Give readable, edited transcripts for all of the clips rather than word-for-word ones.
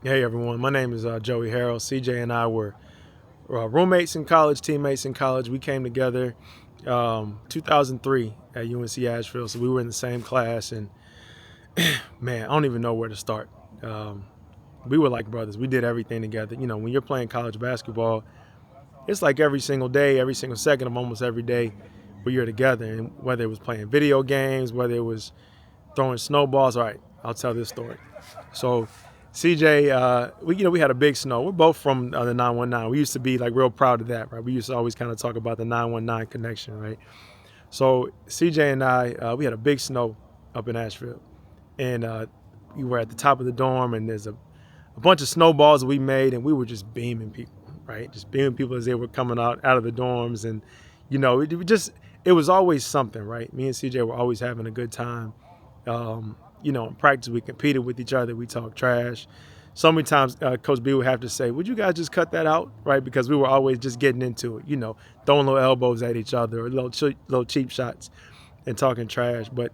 Hey everyone, my name is Joey Harrell. CJ and I were roommates in college, teammates in college. We came together 2003 at UNC Asheville, so we were in the same class. And man, I don't even know where to start. Um, we were like brothers. We did everything together. You know, when you're playing college basketball, it's like every single day, every single second of almost every day where you're together. And whether it was playing video games, whether it was throwing snowballs. All right, I'll tell this story. So, CJ, we had a big snow. We're both from the 919. We used to be like real proud of that, right? We used to always kind of talk about the 919 connection, right? So CJ and I, we had a big snow up in Asheville, and we were at the top of the dorm, and there's a bunch of snowballs that we made, and we were just beaming people, right? Just beaming people as they were coming out of the dorms, and it was always something, right? Me and CJ were always having a good time. In practice, we competed with each other. We talked trash. So many times, Coach B would have to say, "Would you guys just cut that out?" Right? Because we were always just getting into it, throwing little elbows at each other or little cheap shots and talking trash. But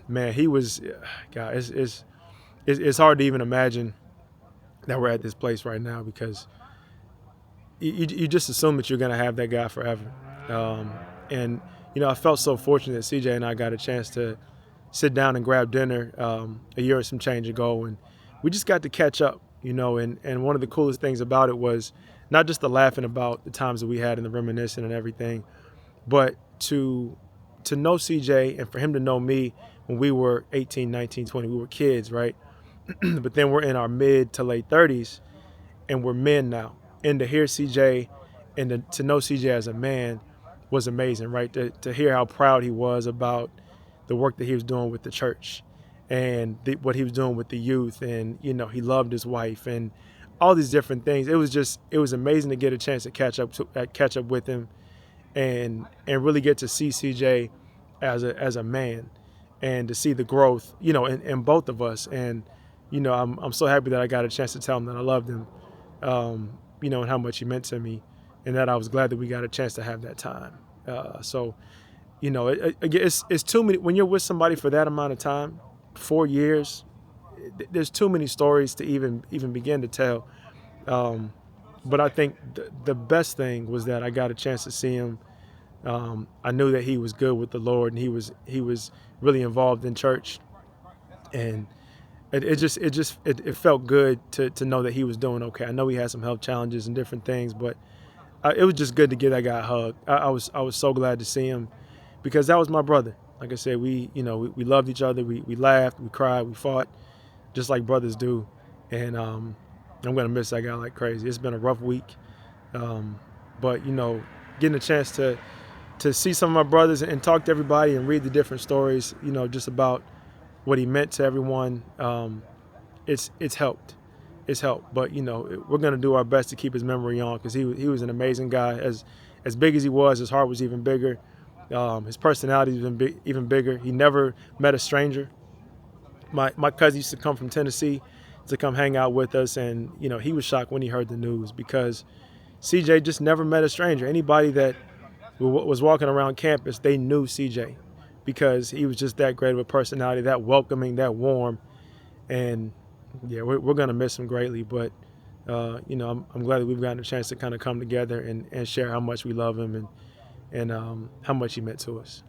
man, he was, God, it's hard to even imagine that we're at this place right now because you just assume that you're going to have that guy forever. And I felt so fortunate that CJ and I got a chance to sit down and grab dinner a year and some change ago, and we just got to catch up. And one of the coolest things about it was not just the laughing about the times that we had and the reminiscing and everything, but to know CJ and for him to know me when we were 18, 19, 20. We were kids, right? But then we're in our mid to late 30s and we're men now. And to hear CJ and to know CJ as a man was amazing, right? To hear how proud he was about the work that he was doing with the church and what he was doing with the youth. And, he loved his wife and all these different things. It was amazing to get a chance to catch up with him and really get to see CJ as a man and to see the growth, in both of us. And, I'm so happy that I got a chance to tell him that I loved him, and how much he meant to me, and that I was glad that we got a chance to have that time. So, it's too many when you're with somebody for that amount of time, 4 years. There's too many stories to even begin to tell. But I think the best thing was that I got a chance to see him. I knew that he was good with the Lord, and he was really involved in church, and it felt good to know that he was doing okay. I know he had some health challenges and different things, but it was just good to give that guy a hug. I was so glad to see him because that was my brother. Like I said, we loved each other. We laughed, we cried, we fought, just like brothers do. And I'm gonna miss that guy like crazy. It's been a rough week, but getting a chance to see some of my brothers and talk to everybody and read the different stories, just about what he meant to everyone. It's helped. It's helped. But we're gonna do our best to keep his memory on because he was an amazing guy. As big as he was, his heart was even bigger. His personality was even bigger. He never met a stranger. My cousin used to come from Tennessee to come hang out with us, and he was shocked when he heard the news because CJ just never met a stranger. Anybody that was walking around campus, they knew CJ because he was just that great of a personality, that welcoming, that warm. And yeah, we're going to miss him greatly. But, I'm glad that we've gotten a chance to kind of come together and share how much we love him and how much he meant to us.